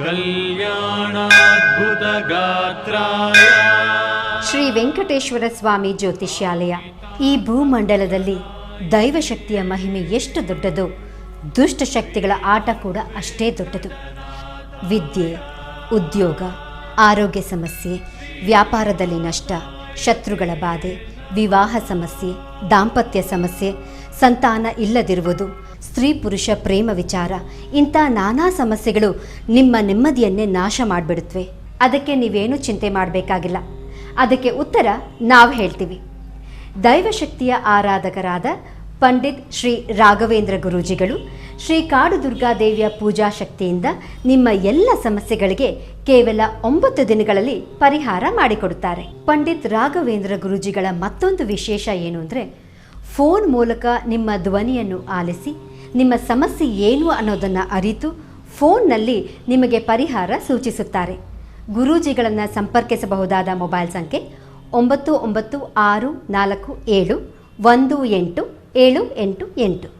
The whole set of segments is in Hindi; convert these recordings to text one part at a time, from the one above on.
कल्याणाद्भुतगात्राय ಶ್ರೀ ವೆಂಕಟೇಶ್ವರ ಸ್ವಾಮಿ ಜ್ಯೋತಿಷ್ಯಾಲಯ. ಈ ಭೂಮಂಡಲದಲ್ಲಿ ದೈವಶಕ್ತಿಯ ಮಹಿಮೆ ಎಷ್ಟು ದೊಡ್ಡದೋ ದುಷ್ಟಶಕ್ತಿಗಳ ಆಟ ಕೂಡ ಅಷ್ಟೇ ದೊಡ್ಡದು. ವಿದ್ಯೆ, ಉದ್ಯೋಗ, ಆರೋಗ್ಯ ಸಮಸ್ಯೆ, ವ್ಯಾಪಾರದಲ್ಲಿ ನಷ್ಟ, ಶತ್ರುಗಳ ಬಾಧೆ, ವಿವಾಹ ಸಮಸ್ಯೆ, ದಾಂಪತ್ಯ ಸಮಸ್ಯೆ, ಸಂತಾನ ಇಲ್ಲದಿರುವುದು, ಸ್ತ್ರೀ ಪುರುಷ ಪ್ರೇಮ ವಿಚಾರ, ಇಂಥ ನಾನಾ ಸಮಸ್ಯೆಗಳು ನಿಮ್ಮ ನೆಮ್ಮದಿಯನ್ನೇ ನಾಶ ಮಾಡಿಬಿಡುತ್ತವೆ. ಅದಕ್ಕೆ ನೀವೇನು ಚಿಂತೆ ಮಾಡಬೇಕಾಗಿಲ್ಲ. ಅದಕ್ಕೆ ಉತ್ತರ ನಾವು ಹೇಳ್ತೀವಿ. ದೈವಶಕ್ತಿಯ ಆರಾಧಕರಾದ ಪಂಡಿತ್ ಶ್ರೀ ರಾಘವೇಂದ್ರ ಗುರೂಜಿಗಳು ಶ್ರೀ ಕಾಡು ದುರ್ಗಾದೇವಿಯ ಪೂಜಾ ಶಕ್ತಿಯಿಂದ ನಿಮ್ಮ ಎಲ್ಲ ಸಮಸ್ಯೆಗಳಿಗೆ ಕೇವಲ 9 ದಿನಗಳಲ್ಲಿ ಪರಿಹಾರ ಮಾಡಿಕೊಡುತ್ತಾರೆ. ಪಂಡಿತ್ ರಾಘವೇಂದ್ರ ಗುರೂಜಿಗಳ ಮತ್ತೊಂದು ವಿಶೇಷ ಏನು ಅಂದರೆ, ಫೋನ್ ಮೂಲಕ ನಿಮ್ಮ ಧ್ವನಿಯನ್ನು ಆಲಿಸಿ ನಿಮ್ಮ ಸಮಸ್ಯೆ ಏನು ಅನ್ನೋದನ್ನು ಅರಿತು ಫೋನ್ನಲ್ಲಿ ನಿಮಗೆ ಪರಿಹಾರ ಸೂಚಿಸುತ್ತಾರೆ. ಗುರೂಜಿಗಳನ್ನು ಸಂಪರ್ಕಿಸಬಹುದಾದ ಮೊಬೈಲ್ ಸಂಖ್ಯೆ 9964471888.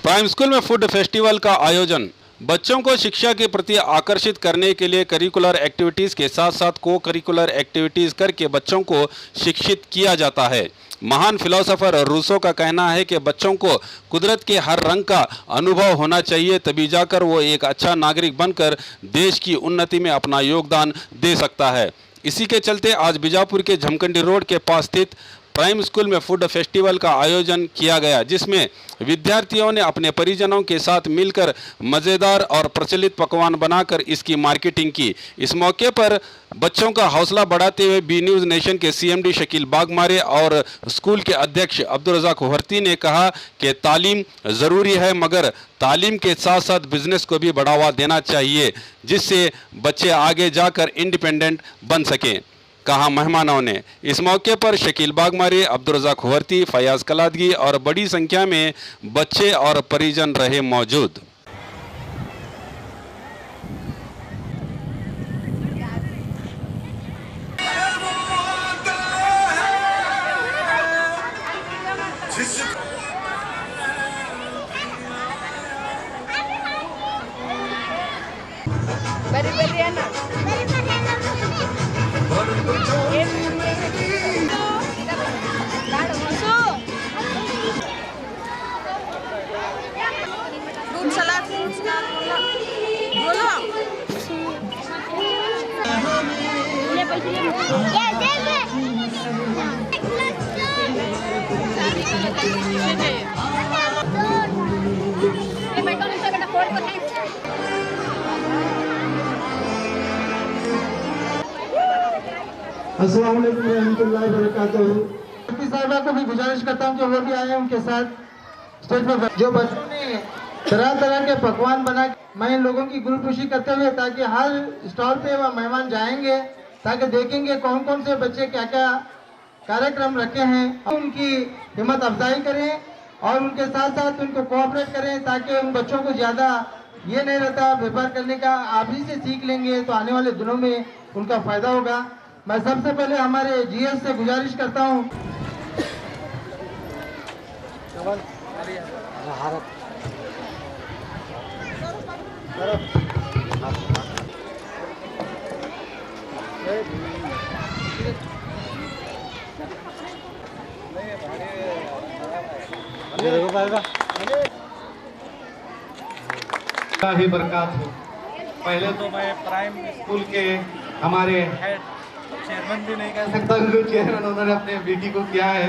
प्राइम स्कूल में फूड फेस्टिवल का आयोजन बच्चों को शिक्षा के प्रति आकर्षित करने के लिए करिकुलर एक्टिविटीज़ के साथ साथ को करिकुलर एक्टिविटीज़ करके बच्चों को शिक्षित किया जाता है। महान फिलोसोफर रूसो का कहना है कि बच्चों को कुदरत के हर रंग का अनुभव होना चाहिए, तभी जाकर वो एक अच्छा नागरिक बनकर देश की उन्नति में अपना योगदान दे सकता है। इसी के चलते आज बीजापुर के झमकंडी रोड के पास स्थित प्राइम स्कूल में फूड फेस्टिवल का आयोजन किया गया, जिसमें विद्यार्थियों ने अपने परिजनों के साथ मिलकर मज़ेदार और प्रचलित पकवान बनाकर इसकी मार्केटिंग की। इस मौके पर बच्चों का हौसला बढ़ाते हुए बी न्यूज़ नेशन के CMD शकील बागमारे और स्कूल के अध्यक्ष अब्दुल रज़ाक हुर्ती ने कहा कि तालीम ज़रूरी है, मगर तालीम के साथ साथ बिजनेस को भी बढ़ावा देना चाहिए, जिससे बच्चे आगे जाकर इंडिपेंडेंट बन सकें, कहा मेहमानों ने। इस मौके पर शकील बागमारे, अब्दुल रज़ाक हुर्ती, फयाज कलादगी और बड़ी संख्या में बच्चे और परिजन रहे मौजूद। अस्सलाम वालेकुम रहमतुल्लाहि व बरकातहू। साहिबा को भी गुजारिश करता हूँ कि वो भी आए उनके साथ स्टेज पर। जो बच्चों ने तरह तरह के पकवान बना, मैं इन लोगों की गुलपुशी करते हुए, ताकि हर स्टॉल पे वह मेहमान जाएंगे, ताकि देखेंगे कौन कौन से बच्चे क्या क्या कार्यक्रम रखे हैं, उनकी हिम्मत अफजाई करें और उनके साथ साथ उनको कोऑपरेट करें, ताकि उन बच्चों को ज़्यादा ये नहीं रहता व्यापार करने का। आप ही से सीख लेंगे तो आने वाले दिनों में उनका फ़ायदा होगा। मैं सबसे पहले हमारे GS से गुजारिश करता हूँ बरकत हो। पहले तो मैं प्राइम स्कूल के हमारे हेड चेयरमैन भी नहीं कह सकता, क्योंकि चेयरमैन उन्होंने अपने बेटी को किया है,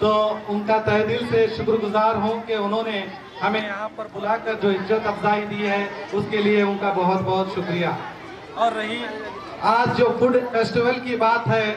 तो उनका तहे दिल से शुक्रगुजार हूँ कि उन्होंने हमें यहाँ पर बुलाकर जो इज्जत अफजाई दी है, उसके लिए उनका बहुत बहुत शुक्रिया। और रही आज जो फूड फेस्टिवल की बात है,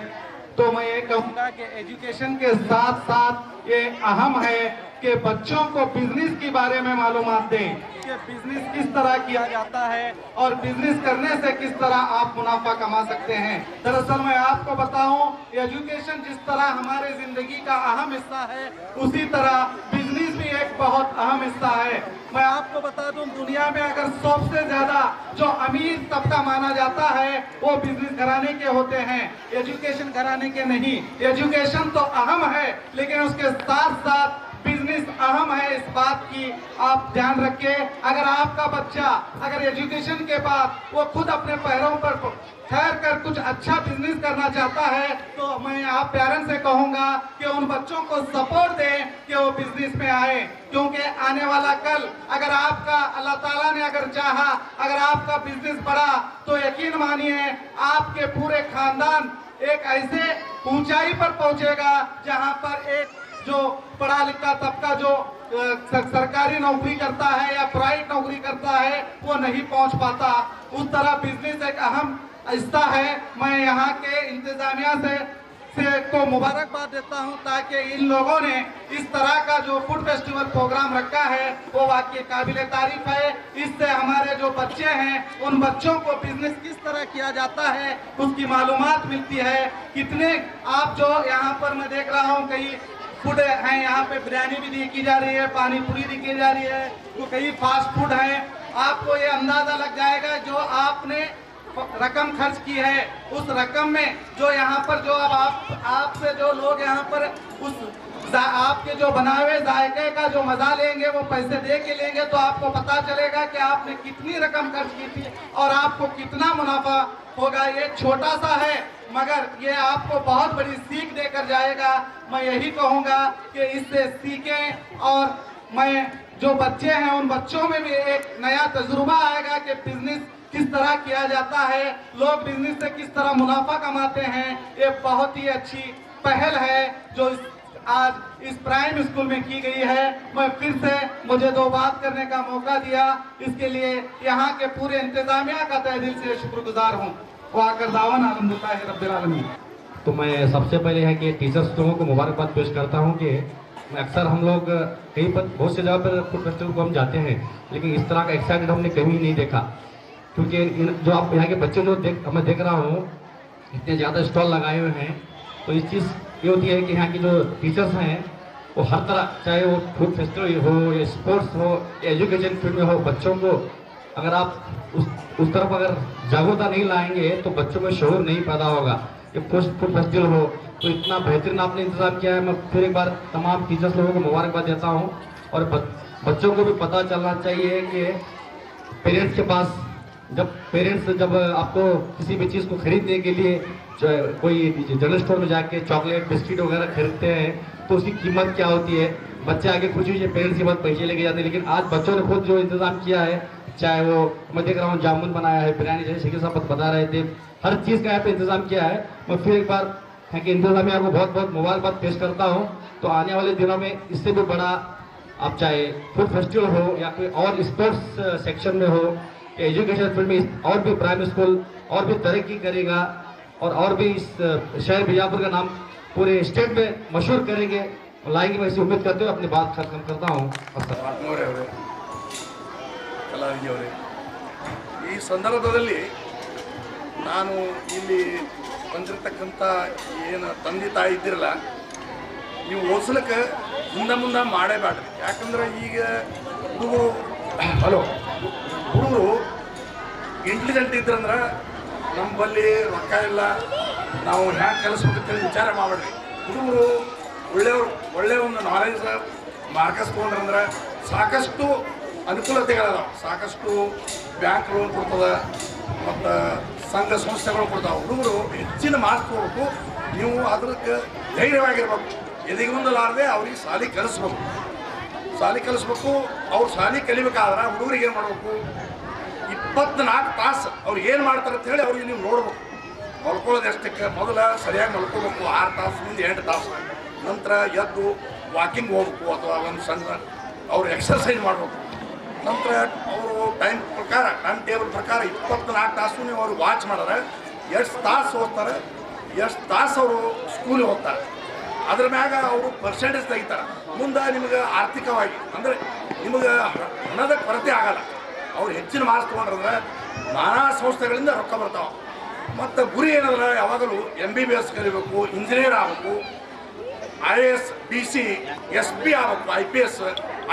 तो मैं ये कहूँगा कि एजुकेशन के साथ साथ ये अहम है कि बच्चों को बिजनेस के बारे में मालूमात दें कि बिजनेस किस तरह किया जाता है और बिजनेस करने से किस तरह आप मुनाफा कमा सकते हैं। दरअसल मैं आपको बताऊं, एजुकेशन जिस तरह हमारे जिंदगी का अहम हिस्सा है, उसी तरह बिजनेस भी एक बहुत अहम हिस्सा है। मैं आपको बता दूं, दुनिया में अगर सबसे ज्यादा जो अमीर तबका माना जाता है वो बिजनेस घराने के होते हैं, एजुकेशन घराने के नहीं। एजुकेशन तो अहम है, लेकिन उसके साथ साथ बिजनेस अहम है। इस बात की आप ध्यान रखें। अगर आपका बच्चा अगर एजुकेशन के बाद वो खुद अपने पैरों पर ठहर कर कुछ अच्छा बिजनेस करना चाहता है, तो मैं आप पेरेंट्स से कहूंगा कि उन बच्चों को सपोर्ट दें कि वो बिजनेस में आए, क्योंकि आने वाला कल अगर आपका अल्लाह ताला ने अगर चाहा, अगर आपका बिजनेस बढ़ा, तो यकीन मानिए आपके पूरे खानदान एक ऐसे ऊंचाई पर पहुंचेगा जहां पर एक जो पढ़ा लिखा तबका जो सरकारी नौकरी करता है या प्राइवेट नौकरी करता है वो नहीं पहुंच पाता। उस तरह बिजनेस एक अहम हिस्सा है। मैं यहाँ के इंतजामिया से को मुबारकबाद देता हूँ, ताकि इन लोगों ने इस तरह का जो फूड फेस्टिवल प्रोग्राम रखा है वो वाकई काबिले तारीफ है। इससे हमारे जो बच्चे हैं उन बच्चों को बिजनेस किस तरह किया जाता है उसकी मालूमात मिलती है। कितने आप जो यहाँ पर मैं देख रहा हूँ कई फूड हैं, यहाँ पे बिरयानी भी दी की जा रही है, पानी पूरी दी की जा रही है, तो कई फास्ट फूड हैं। आपको ये अंदाजा लग जाएगा जो आपने रकम खर्च की है, उस रकम में जो यहाँ पर जो अब आपसे जो लोग यहाँ पर उस आपके जो बनाए हुए जायके का जो मजा लेंगे वो पैसे दे के लेंगे, तो आपको पता चलेगा कि आपने कितनी रकम खर्च की थी और आपको कितना मुनाफा होगा। ये छोटा सा है मगर ये आपको बहुत बड़ी सीख देकर जाएगा। मैं यही कहूँगा कि इससे सीखें और मैं जो बच्चे हैं उन बच्चों में भी एक नया तजुर्बा आएगा कि बिजनेस किस तरह किया जाता है, लोग बिजनेस से किस तरह मुनाफा कमाते हैं। ये बहुत ही अच्छी पहल है जो आज इस प्राइम स्कूल में की गई है। मैं फिर से मुझे दो बात करने का मौका दिया, इसके लिए यहाँ के पूरे इंतजामिया का तहे दिल से शुक्रगुजार हूँ। वाकर दावन अल्हम्दुलिल्लाह रब्बिल आलमीन। तो मैं सबसे पहले है कि टीचर्स लोगों को मुबारकबाद पेश करता हूँ कि अक्सर हम लोग कहीं पर बहुत से जगह पर फूड फेस्टिवल को हम जाते हैं, लेकिन इस तरह का एक्साइटेड हमने कभी नहीं देखा। क्योंकि जो आप यहाँ के बच्चे जो मैं देख रहा हूँ इतने ज़्यादा स्टॉल लगाए हुए हैं, तो इस चीज़ ये होती है कि यहाँ की जो टीचर्स हैं वो हर तरह, चाहे वो फूड फेस्टिवल हो या स्पोर्ट्स हो या एजुकेशन फील्ड में हो, बच्चों को अगर आप उस तरफ अगर जागरूकता नहीं लाएंगे तो बच्चों में शऊर नहीं पैदा होगा। ये फूड फेस्टिवल हो तो इतना बेहतरीन आपने इंतजाम किया है। मैं फिर एक बार तमाम टीचर्स लोगों को मुबारकबाद देता हूँ। और बच्चों को भी पता चलना चाहिए कि पेरेंट्स के पास जब आपको किसी भी चीज़ को खरीदने के लिए कोई जनरल स्टोर में जाके चॉकलेट बिस्किट वगैरह खरीदते हैं तो उसकी कीमत क्या होती है, बच्चे आगे खुशी हुई पेरेंट्स की बात पैसे लेके जाते हैं। लेकिन आज बच्चों ने खुद जो इंतजाम किया है, चाहे वो मैं देख रहा हूँ जामुन बनाया है, बिरयानी जैसे शिखर साहब बता रहे थे, हर चीज़ का यहाँ पे इंतजाम किया है। मैं फिर एक बार है कि इंतजामिया को बहुत बहुत मुबारकबाद पेश करता हूँ। तो आने वाले दिनों में इससे भी बड़ा आप चाहे फूड फेस्टिवल हो या कोई और स्पोर्ट्स सेक्शन में हो, एजुकेशन फील्ड में और भी प्राइमरी स्कूल और भी तरक्की करेगा और भी इस शहर बीजापुर का नाम पूरे स्टेट में मशहूर करेंगे लाएंगे। मैं ऐसी उम्मीद करते हुए अपनी बात खत्म करता हूँ। ಕಲಾವಿದರೇ, ಈ ಸಂದರ್ಭದಲ್ಲಿ ನಾನು ಇಲ್ಲಿ ಬಂದಿರತಕ್ಕಂಥ ಏನು ತಂದೆ ತಾಯಿ ಇದ್ದಿರಲ್ಲ, ನೀವು ಓದಿಸ್ಲಿಕ್ಕೆ ಮುಂದೆ ಮಾಡೇಬೇಡ್ರಿ. ಯಾಕಂದ್ರೆ ಈಗ ಹುಡುಗರು ಇಂಟೆಲಿಜೆಂಟ್ ಇದ್ರಂದ್ರೆ ನಮ್ಮಲ್ಲಿ ರೊಕ್ಕ ಇಲ್ಲ, ನಾವು ಹ್ಯಾಂಗೆ ಕಲಿಸ್ಬೇಕಂತ ವಿಚಾರ ಮಾಡಬೇಡ್ರಿ. ಹುಡುಗರು ಒಳ್ಳೆಯ ಒಂದು ನಾಲೆಜ್ ಮಾರ್ಕಸ್ಕೊಂಡ್ರಂದ್ರೆ ಸಾಕಷ್ಟು ಅನುಕೂಲತೆಗಳದಾವ, ಸಾಕಷ್ಟು ಬ್ಯಾಂಕ್ ಲೋನ್ ಕೊಡ್ತದೆ ಮತ್ತು ಸಂಘ ಸಂಸ್ಥೆಗಳು ಕೊಡ್ತಾವೆ. ಹುಡುಗರು ಹೆಚ್ಚಿನ ಮಾರ್ಕ್ಸ್ ತೊಗೊಬೇಕು, ನೀವು ಅದಕ್ಕೆ ಧೈರ್ಯವಾಗಿರ್ಬೇಕು, ಎದೆಗುಂದಲಾರದೆ ಅವ್ರಿಗೆ ಶಾಲೆ ಕಲಿಸ್ಬೇಕು. ಅವ್ರು ಶಾಲೆ ಕಲಿಬೇಕಾದ್ರೆ ಹುಡುಗರಿಗೆ ಏನು ಮಾಡಬೇಕು, 24 ತಾಸು ಅವ್ರು ಏನು ಮಾಡ್ತಾರೆ ಅಂತ ಹೇಳಿ ಅವ್ರಿಗೆ ನೀವು ನೋಡ್ಬೇಕು. ಮಲ್ಕೊಳ್ಳೋದು ಎಷ್ಟಕ್ಕೆ ಮೊದಲು ಸರಿಯಾಗಿ ಮಲ್ಕೋಬೇಕು, 6 ತಾಸಿನಿಂದ 8 ತಾಸು. ನಂತರ ಎದ್ದು ವಾಕಿಂಗ್ ಹೋಗ್ಬೇಕು ಅಥವಾ ಒಂದು ಸಣ್ಣ ಅವ್ರು ಎಕ್ಸರ್ಸೈಸ್ ಮಾಡಬೇಕು. ನಂತರ ಅವರು ಟೈಮ್ ಟೇಬಲ್ ಪ್ರಕಾರ 24 ತಾಸು ನೀವು ಅವ್ರು ವಾಚ್ ಮಾಡಿದ್ರೆ ಎಷ್ಟು ತಾಸು ಓದ್ತಾರೆ, ಎಷ್ಟು ತಾಸು ಅವರು ಸ್ಕೂಲಿಗೆ ಹೋಗ್ತಾರೆ. ಅದ್ರ ಮ್ಯಾಗ ಅವರು ಪರ್ಸೆಂಟೇಜ್ ತೆಗಿತಾರೆ. ಮುಂದೆ ನಿಮಗೆ ಆರ್ಥಿಕವಾಗಿ ಅಂದರೆ ನಿಮಗೆ ಹಣದ ಕೊರತೆ ಆಗಲ್ಲ. ಅವ್ರು ಹೆಚ್ಚಿನ ಮಾರ್ಕ್ಸ್ ತೊಗೊಂಡ್ರೆ ನಾನಾ ಸಂಸ್ಥೆಗಳಿಂದ ರೊಕ್ಕ ಬರ್ತಾವೆ. ಮತ್ತು ಗುರಿ ಏನಂದ್ರೆ ಯಾವಾಗಲೂ MBBS ಕಲಿಬೇಕು, ಇಂಜಿನಿಯರ್ ಆಗಬೇಕು, IAS, BC, SP ಆಗಬೇಕು, IPS,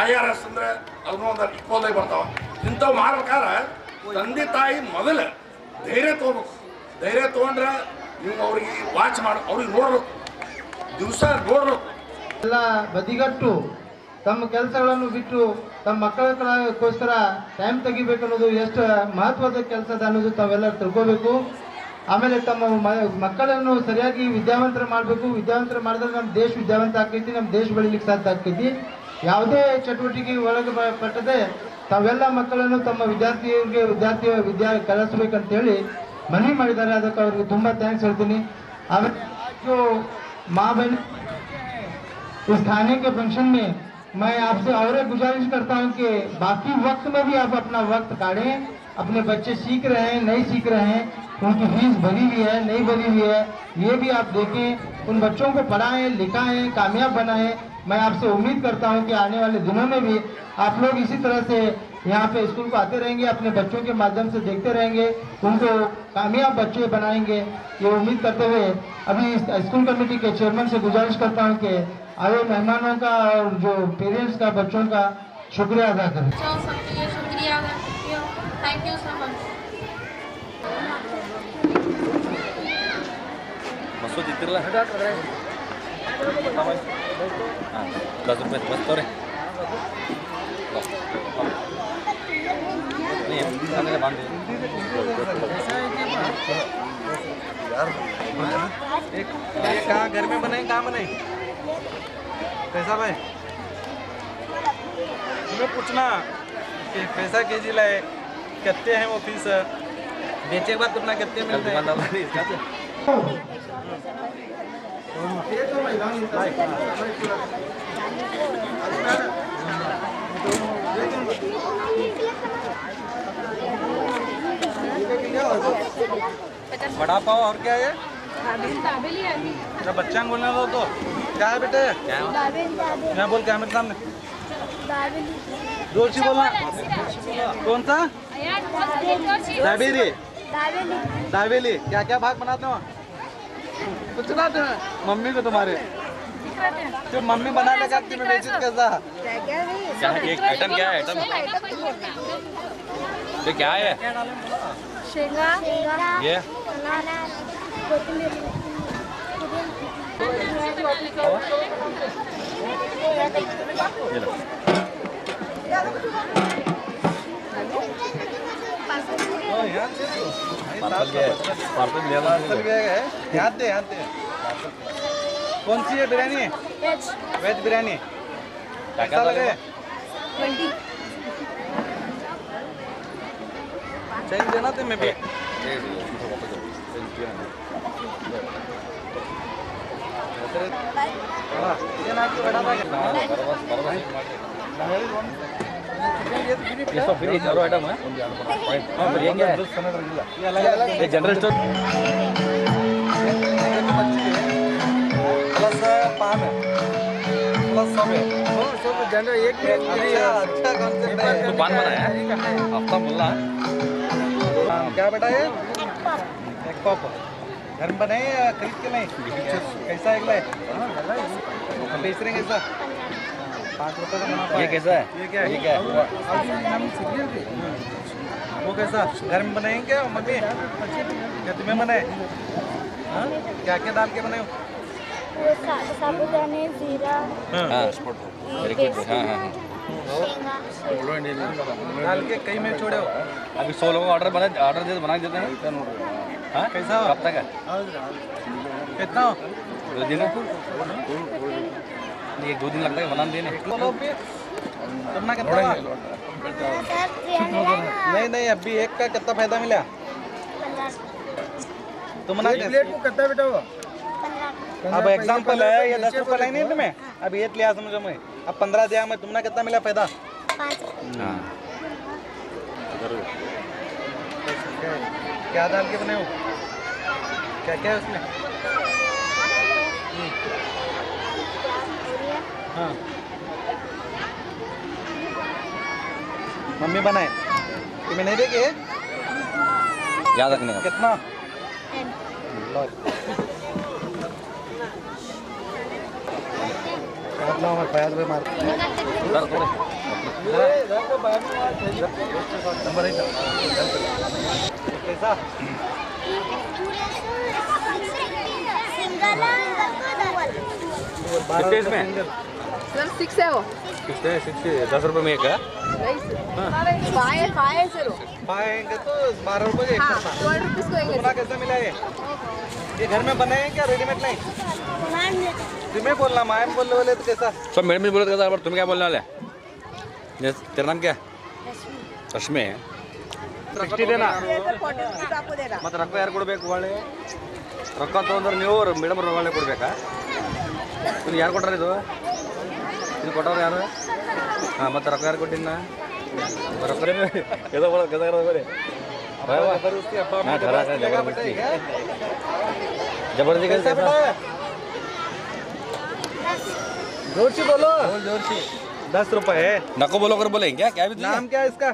IRS ಅಂದರೆ ಅದನ್ನೊಂದು ಇಕ್ವಲ್ದಾಗಿ ಬರ್ತಾವೆ. ಇಂಥವು ಮಾಡ್ಬೇಕಾದ್ರೆ ತಂದೆ ತಾಯಿ ಮೊದಲು ಧೈರ್ಯ ತೊಗೋಬೇಕು. ಧೈರ್ಯ ತೊಗೊಂಡ್ರೆ ನೀವು ಅವ್ರಿಗೆ ವಾಚ್ ಮಾಡಿ ಅವ್ರಿಗೆ ನೋಡ್ಬೇಕು, ದಿವಸ ನೋಡ್ಬೇಕು. ಎಲ್ಲ ಬದಿಗಟ್ಟು ತಮ್ಮ ಕೆಲಸಗಳನ್ನು ಬಿಟ್ಟು ತಮ್ಮ ಮಕ್ಕಳಕ್ಕೋಸ್ಕರ ಟೈಮ್ ತೆಗಿಬೇಕು ಅನ್ನೋದು ಎಷ್ಟು ಮಹತ್ವದ ಕೆಲಸ ಅದ ಅನ್ನೋದು ತಾವೆಲ್ಲ ತಿಳ್ಕೋಬೇಕು. ಆಮೇಲೆ ತಮ್ಮ ಮಕ್ಕಳನ್ನು ಸರಿಯಾಗಿ ವಿದ್ಯಾವಂತರ ಮಾಡಬೇಕು. ವಿದ್ಯಾವಂತರ ಮಾಡಿದ್ರೆ ನಮ್ಮ ದೇಶ ವಿದ್ಯಾವಂತ ಆಕೈತಿ, ನಮ್ಮ ದೇಶ ಬೆಳಿಲಿಕ್ಕೆ ಸಾಧ್ಯ ಆಕೈತಿ. ಯಾವುದೇ ಚಟುವಟಿಕೆ ಒಳಗೆ ಪಟ್ಟದೆ ತಾವೆಲ್ಲ ಮಕ್ಕಳನ್ನು ತಮ್ಮ ವಿದ್ಯಾ ಕಲಿಸ್ಬೇಕಂತೇಳಿ ಮನವಿ ಮಾಡಿದ್ದಾರೆ. ಅದಕ್ಕೆ ಅವ್ರಿಗೆ ತುಂಬ ಥ್ಯಾಂಕ್ಸ್ ಹೇಳ್ತೀನಿ. ಆಮೇಲೆ जो माँ बहन इस थाने के फंक्शन में मैं आपसे और गुजारिश करता हूँ कि बाकी वक्त में भी आप अपना वक्त काढ़ें. अपने बच्चे सीख रहे हैं, नहीं सीख रहे हैं, उनकी फीस भरी हुई है, नहीं भरी हुई है, ये भी आप देखें. उन बच्चों को पढ़ाएं, लिखाएं, कामयाब बनाएं. मैं आपसे उम्मीद करता हूँ कि आने वाले दिनों में भी आप लोग इसी तरह से यहाँ पे स्कूल को आते रहेंगे, अपने बच्चों के माध्यम से देखते रहेंगे, उनको कामयाब बच्चे बनाएंगे. ये उम्मीद करते हुए अभी स्कूल कमेटी के चेयरमैन से गुजारिश करता हूँ कि आए मेहमानों का और जो पेरेंट्स का बच्चों का शुक्रिया अदा करें. सबके लिए शुक्रिया अदा करती हूँ. Thank you so much. Masood इतरला हां 10 रुपये बस तोरे नहीं खाने बांध दे एक कहाँ घर में बनाए, कहाँ बनाए, कैसा भाई तुम्हें पूछना कि पैसा केजी लाए कितने हैं वो फीस बेचे के बाद कितना कितने मिलते हैं. बड़ा पाव और क्या है? बच्चा बोलना तो क्या है बेटे? क्या बोल क्या मेरे सामने जोर से बोलना. कौन सा? दाबेली. दाबेली क्या क्या भाग बनाते हो? कुछ ना मम्मी को तुम्हारे जो मम्मी बना लगा तुम्हें बेचत कैसा? क्या है आइटम, क्या है आइटम, ये क्या है? शेंगा ये याद दे कौन सी है बिरयानी? वेज बिरयानी. कैसा लगे? 20. चेंज देना थे मैं भी. ये सब फ्री चारों आइटम है. हाँ ये क्या है? ये जनरल स्टोर प्लस पान है प्लस सब है. जनरल एक अच्छा कॉन्सेप्ट है. तो पान बनाया है हफ्ता मुल्ला है. क्या बेटा ये? एक पॉप घर में बनाए या खरीद के नहीं? कैसा एक लाए बेच रहे हैं कैसा? 5 रुपये का बना. ये कैसा है? ये क्या है? ये क्या है? वो कैसा घर में बनाएंगे क्या मम्मी? क्या तुम्हें बनाए? हाँ क्या क्या डाल के बनाए हो? साबुदाने, जीरा, हाँ वेरी गुड. हाँ हाँ डाल के कहीं में छोड़े हो. अभी 100 लोगों का ऑर्डर दे बना देते हैं. हाँ कैसा हो? कब तक है? कितना हो? 2 दिन है. नहीं 2 दिन लगता है बनाने देने. कितना कितना नहीं नहीं अभी एक का कितना फायदा मिला? तुम ना प्लेट को कितना बेटा हो? अब एग्जाम्पल है ये 10 रुपये लाइन है तुम्हें. अब ये लिया समझो मैं अब 15 दिया मैं तुमने कितना मिला फायदा? 5. हाँ क्या डाल के बने हो? क्या क्या है उसमें? हाँ मम्मी बनाए तुम्हें नहीं देगी याद रखने का। कितना फयाज भाई मार नंबर है कैसा कितने इसमें? सर 6 है वो। कितने 10 रुपये में एक है? पाएंगे तो 12 रुपये का एक हाँ, करता। 12 रुपीस को एक तुम्हारा कैसे मिला ये घर में बनाए हैं क्या रेडीमेड नहीं तुम्हें बोलना मायम बोलने वाले तो कैसा सब मैडम भी बोले थे पर तुम क्या बोलने वाले? तेरा नाम क्या? रश्मि है। 60 देना ಮತ್ತೆ ರೊಕ್ಕ ಯಾರು ಕೊಡಬೇಕು ಹೊಳ್ಳಿ? ರೊಕ್ಕ ತೊಗೊಂಡ್ರೆ ನೀವು ಮೇಡಮ್ ಹೊಳ್ಳಿ ಕೊಡ್ಬೇಕಾ? ಇದು ಯಾರು ಕೊಟ್ಟಾರ ಇದು ಕೊಟ್ಟವ್ರು ಯಾರು? ಹಾಂ ಮತ್ತೆ ರೊಕ್ಕ ಯಾರು ಕೊಟ್ಟಿನ? ರೊಕ್ಕ जबरदस्ती कैसे? जोर से बोलो जोर से 10 रुपए नको बोलो कर बोले क्या क्या भी नाम क्या है इसका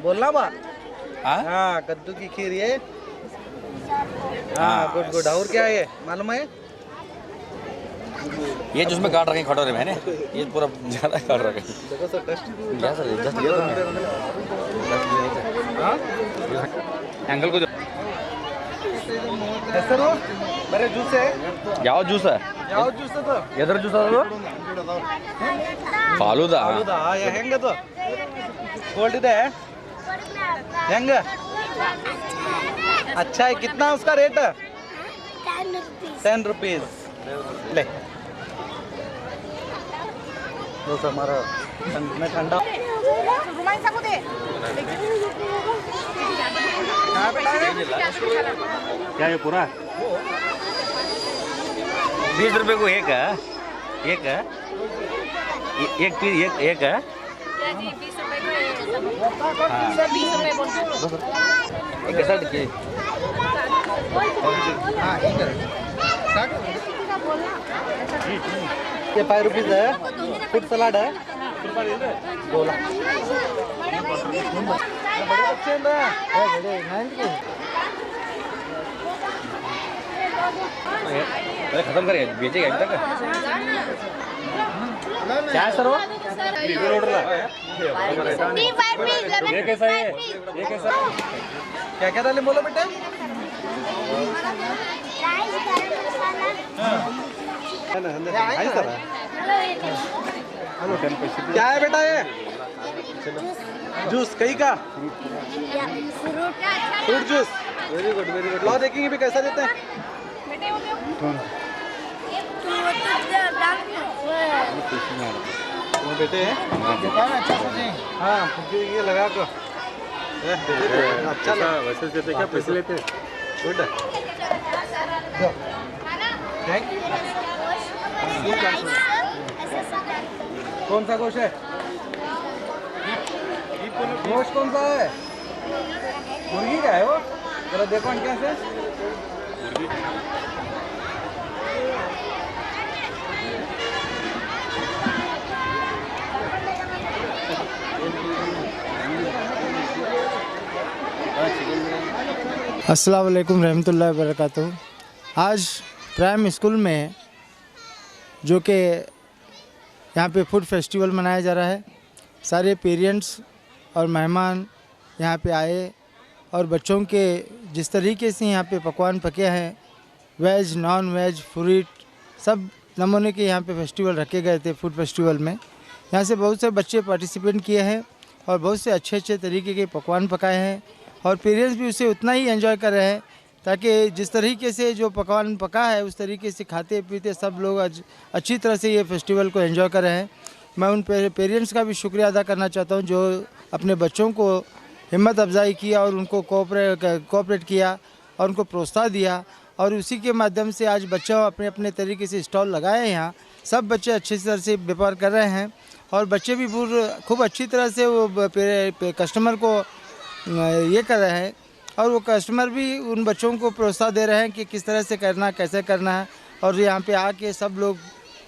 बोलना बा हाँ हाँ कद्दू की खीर ये हाँ गुड गुड और क्या है ये मालूम है ये जिसमें काट रखे खटोरे में ने ये पूरा ज़्यादा काट रखे देखो सर टेस्ट क्या सर दस दिया एंगल को ಹೆಸರು ಬರೇ ಜ್ಯೂಸ್ ಯಾವ ಜ್ಯೂಸ್ ಯಾವ ಜ್ಯೂಸ್ ಅದು ಎದ್ರ ಜ್ಯೂಸ್ ಅದು ಫಾಲೂದಾ ಹೌದಾ ಹೆಂಗದು ಕೋಲ್ಡ್ ಇದೆ ಹೆಂಗ अच्छा है कितना उसका रेट 10 रुपीज ले दोस्त हमारा में ठंडा क्या है पूरा 20 रुपए को एक है एक है एक पीस एक है एक कैसा देखिए हाँ ये 5 रुपीज है फ्रूट सलाद है बोला बड़े बच्चे हैं ना बड़े 9 के अरे खत्म करेंगे बेचेगा अभी तक क्या सर वो ये कैसा है ये कैसा क्या क्या डाले बोलो बेटा क्या है बेटा ये जूस कहीं का फ्रूट जूस वेरी गुड लाओ देखेंगे भी कैसा देते हैं बेटे हाँ ये लगा को अच्छा वैसे देते क्या पैसे लेते गुड कौन सा गोश्त है गोश्त कौन सा है मुर्गी का है वो जरा देखो कैसे अस्सलाम वालेकुम रहमतुल्लाहि व बरकातहू। आज प्राइम स्कूल में जो कि यहाँ पे फूड फेस्टिवल मनाया जा रहा है, सारे पेरेंट्स और मेहमान यहाँ पे आए और बच्चों के जिस तरीके से यहाँ पे पकवान पके हैं, वेज नॉन वेज फ्रूट सब नमूने के यहाँ पे फेस्टिवल रखे गए थे। फूड फेस्टिवल में यहाँ से बहुत से बच्चे पार्टिसिपेट किए हैं और बहुत से अच्छे अच्छे तरीके के पकवान पकाए हैं और पेरेंट्स भी उसे उतना ही एंजॉय कर रहे हैं ताकि जिस तरीके से जो पकवान पका है उस तरीके से खाते पीते सब लोग अच्छी तरह से ये फेस्टिवल को एंजॉय कर रहे हैं। मैं उन पेरेंट्स का भी शुक्रिया अदा करना चाहता हूँ जो अपने बच्चों को हिम्मत अफजाई किया और उनको कोऑपरेट किया और उनको प्रोत्साहन दिया और उसी के माध्यम से आज बच्चों अपने अपने तरीके से स्टॉल लगाए हैं। यहाँ सब बच्चे अच्छी तरह से व्यापार कर रहे हैं और बच्चे भी खूब अच्छी तरह से वो कस्टमर को ये कर रहे हैं और वो कस्टमर भी उन बच्चों को प्रोत्साहन दे रहे हैं कि किस तरह से करना कैसे करना है और यहाँ पे आके सब लोग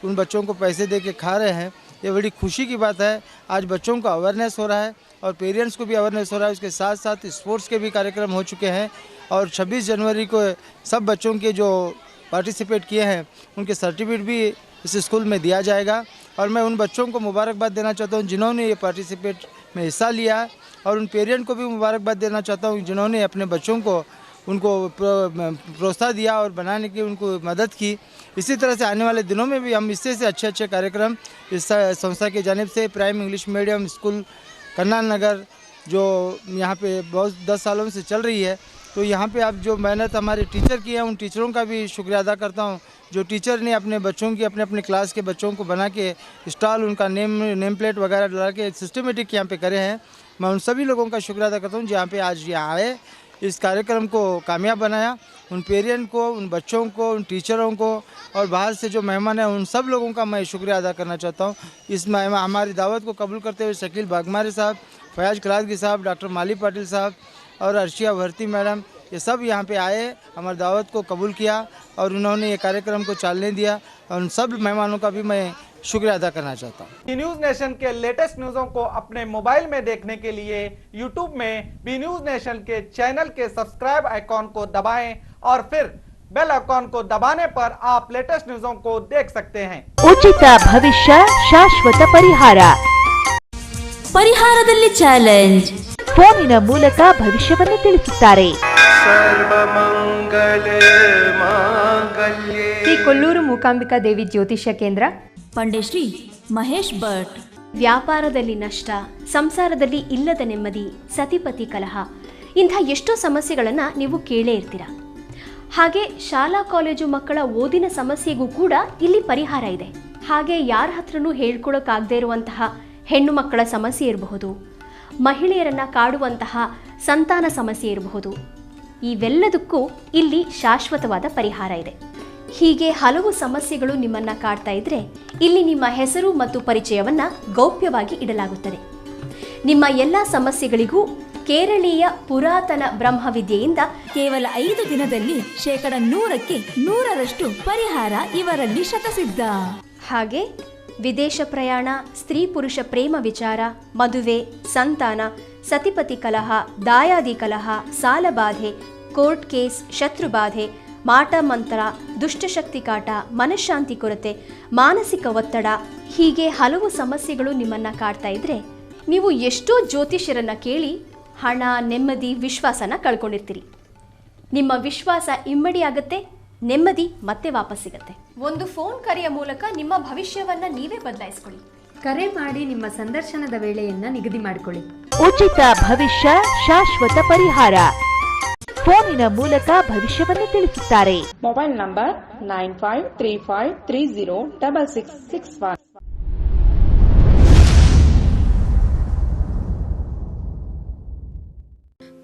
उन बच्चों को पैसे दे के खा रहे हैं, ये बड़ी खुशी की बात है। आज बच्चों को अवेयरनेस हो रहा है और पेरेंट्स को भी अवेयरनेस हो रहा है। उसके साथ साथ स्पोर्ट्स के भी कार्यक्रम हो चुके हैं और 26 जनवरी को सब बच्चों के जो पार्टिसिपेट किए हैं उनके सर्टिफिकेट भी इस स्कूल में दिया जाएगा। और मैं उन बच्चों को मुबारकबाद देना चाहता हूँ जिन्होंने ये पार्टिसिपेट में हिस्सा लिया है, और उन पेरेंट को भी मुबारकबाद देना चाहता हूँ जिन्होंने अपने बच्चों को उनको प्रोत्साहन दिया और बनाने की उनको मदद की। इसी तरह से आने वाले दिनों में भी हम इससे से अच्छे कार्यक्रम इस संस्था की जानिब से prime English medium school Kannan नगर जो यहाँ पे बहुत 10 सालों से चल रही है, तो यहाँ पे आप जो मेहनत हमारे टीचर की है उन टीचरों का भी शुक्रिया अदा करता हूँ। जो टीचर ने अपने बच्चों की अपने क्लास के बच्चों को बना के स्टॉल उनका नेम प्लेट वगैरह डला के सिस्टमेटिक यहाँ पे करे हैं, मैं उन सभी लोगों का शुक्रिया अदा करता हूँ जहाँ पे आज यहाँ आए, इस कार्यक्रम को कामयाब बनाया। उन पेरेंट को, उन बच्चों को, उन टीचरों को और बाहर से जो मेहमान हैं उन सब लोगों का मैं शुक्रिया अदा करना चाहता हूँ। इस हमारी दावत को कबूल करते हुए शकील बागमारी साहब, फयाज खलादगी साहब, डॉक्टर माली पाटिल साहब और अर्शिया भर्ती मैडम, ये सब यहाँ पे आए, हमारी दावत को कबूल किया और उन्होंने ये कार्यक्रम को चालने दिया, और उन सब मेहमानों का भी मैं शुक्रिया अदा करना चाहता हूँ। बी न्यूज नेशन के लेटेस्ट न्यूज़ों को अपने मोबाइल में देखने के लिए यूट्यूब में बी न्यूज नेशन के चैनल के सब्सक्राइब आइकॉन को दबाएं और फिर बेल आइकॉन को दबाने पर आप लेटेस्ट न्यूज़ों को देख सकते हैं। ಉಚಿತ ಭವಿಷ್ಯ ಶಾಶ್ವತ ಪರಿಹಾರ. ಪರಿಹಾರದಲ್ಲಿ ಚಾಲೆಂಜ್. ಫೋನಿನ ಮೂಲಕ ಭವಿಷ್ಯವನ್ನು ತಿಳಿಸುತ್ತಾರೆ. ಶ್ರೀ ಕೊಲ್ಲೂರು ಮೂಕಾಂಬಿಕಾ ದೇವಿ ಜ್ಯೋತಿಷ್ಯ ಕೇಂದ್ರ, ಪಂಡಿಶ್ರೀ ಮಹೇಶ್ ಭಟ್. ವ್ಯಾಪಾರದಲ್ಲಿ ನಷ್ಟ, ಸಂಸಾರದಲ್ಲಿ ಇಲ್ಲದ ನೆಮ್ಮದಿ, ಸತಿಪತಿ ಕಲಹ, ಇಂಥ ಎಷ್ಟೋ ಸಮಸ್ಯೆಗಳನ್ನು ನೀವು ಕೇಳೇ ಇರ್ತೀರ. ಹಾಗೆ ಶಾಲಾ ಕಾಲೇಜು ಮಕ್ಕಳ ಓದಿನ ಸಮಸ್ಯೆಗೂ ಕೂಡ ಇಲ್ಲಿ ಪರಿಹಾರ ಇದೆ. ಹಾಗೆ ಯಾರ ಹತ್ರನೂ ಹೇಳ್ಕೊಳಕ್ಕಾಗದೇ ಇರುವಂತಹ ಹೆಣ್ಣು ಮಕ್ಕಳ ಸಮಸ್ಯೆ ಇರಬಹುದು, ಮಹಿಳೆಯರನ್ನ ಕಾಡುವಂತಹ ಸಂತಾನ ಸಮಸ್ಯೆ ಇರಬಹುದು, ಇವೆಲ್ಲದಕ್ಕೂ ಇಲ್ಲಿ ಶಾಶ್ವತವಾದ ಪರಿಹಾರ ಇದೆ. ಹೀಗೆ ಹಲವು ಸಮಸ್ಯೆಗಳು ನಿಮ್ಮನ್ನ ಕಾಡ್ತಾ ಇದ್ರೆ ಇಲ್ಲಿ ನಿಮ್ಮ ಹೆಸರು ಮತ್ತು ಪರಿಚಯವನ್ನ ಗೌಪ್ಯವಾಗಿ ಇಡಲಾಗುತ್ತದೆ. ನಿಮ್ಮ ಎಲ್ಲ ಸಮಸ್ಯೆಗಳಿಗೂ ಕೇರಳೀಯ ಪುರಾತನ ಬ್ರಹ್ಮವಿದ್ಯೆಯಿಂದ ಕೇವಲ 5 ದಿನದಲ್ಲಿ 100% ಪರಿಹಾರ ಇವರಲ್ಲಿ ಶತಸಿದ್ಧ. ಹಾಗೆ ವಿದೇಶ ಪ್ರಯಾಣ, ಸ್ತ್ರೀ ಪುರುಷ ಪ್ರೇಮ ವಿಚಾರ, ಮದುವೆ, ಸಂತಾನ, ಸತಿಪತಿ ಕಲಹ, ದಾಯಾದಿ ಕಲಹ, ಸಾಲಬಾಧೆ, ಕೋರ್ಟ್ ಕೇಸ್, ಶತ್ರುಬಾಧೆ, ಮಾಟ ಮಂತ್ರ, ದುಷ್ಟಶಕ್ತಿ ಕಾಟ, ಮನಃಶಾಂತಿ ಕೊರತೆ, ಮಾನಸಿಕ ಒತ್ತಡ, ಹೀಗೆ ಹಲವು ಸಮಸ್ಯೆಗಳು ನಿಮ್ಮನ್ನು ಕಾಡ್ತಾ ಇದ್ರೆ ನೀವು ಎಷ್ಟೋ ಜ್ಯೋತಿಷ್ಯರನ್ನ ಕೇಳಿ ಹಣ, ನೆಮ್ಮದಿ, ವಿಶ್ವಾಸನ ಕಳ್ಕೊಂಡಿರ್ತೀರಿ. ನಿಮ್ಮ ವಿಶ್ವಾಸ ಇಮ್ಮಡಿ ಆಗುತ್ತೆ, ನೆಮ್ಮದಿ ಮತ್ತೆ ವಾಪಸ್ ಸಿಗುತ್ತೆ. ಒಂದು ಫೋನ್ ಕರೆಯ ಮೂಲಕ ನಿಮ್ಮ ಭವಿಷ್ಯವನ್ನ ನೀವೇ ಬದಲಾಯಿಸ್ಕೊಳ್ಳಿ. ಕರೆ ಮಾಡಿ ನಿಮ್ಮ ಸಂದರ್ಶನದ ವೇಳೆಯನ್ನ ನಿಗದಿ ಮಾಡಿಕೊಳ್ಳಿ. ಉಚಿತ ಭವಿಷ್ಯ ಶಾಶ್ವತ ಪರಿಹಾರ. ಫೋನಿನ ಮೂಲಕ ಭವಿಷ್ಯವನ್ನು ತಿಳಿಸುತ್ತಾರೆ. Mobile number 9535306661.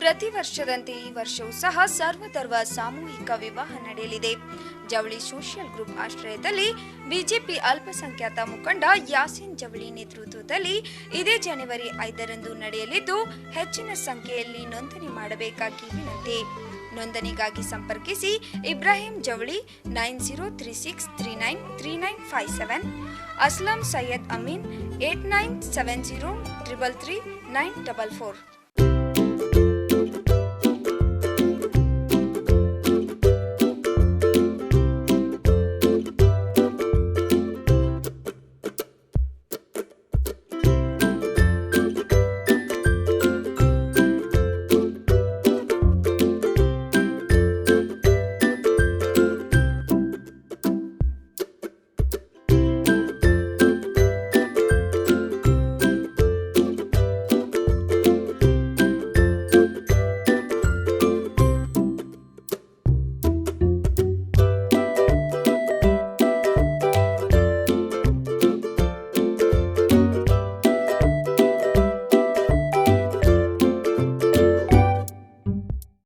ಪ್ರತಿ ವರ್ಷದಂತೆ ಈ ವರ್ಷವೂ ಸಹ ಸರ್ವಧರ್ಮ ಸಾಮೂಹಿಕ ವಿವಾಹ ನಡೆಯಲಿದೆ. ಜವಳಿ ಸೋಷಿಯಲ್ ಗ್ರೂಪ್ ಆಶ್ರಯದಲ್ಲಿ ಬಿಜೆಪಿ ಅಲ್ಪಸಂಖ್ಯಾತ ಮುಖಂಡ ಯಾಸೀನ್ ಜವಳಿ ನೇತೃತ್ವದಲ್ಲಿ ಇದೇ ಜನವರಿ 5ರಂದು ನಡೆಯಲಿದ್ದು ಹೆಚ್ಚಿನ ಸಂಖ್ಯೆಯಲ್ಲಿ ನೋಂದಣಿ ಮಾಡಬೇಕಾಗಿ ವಿನಂತಿ. ನೋಂದಣಿಗಾಗಿ ಸಂಪರ್ಕಿಸಿ ಇಬ್ರಾಹಿಂ ಜವಳಿ 9036393957, ಅಸ್ಲಂ ಸೈಯದ್ ಅಮೀನ್ 8970333944.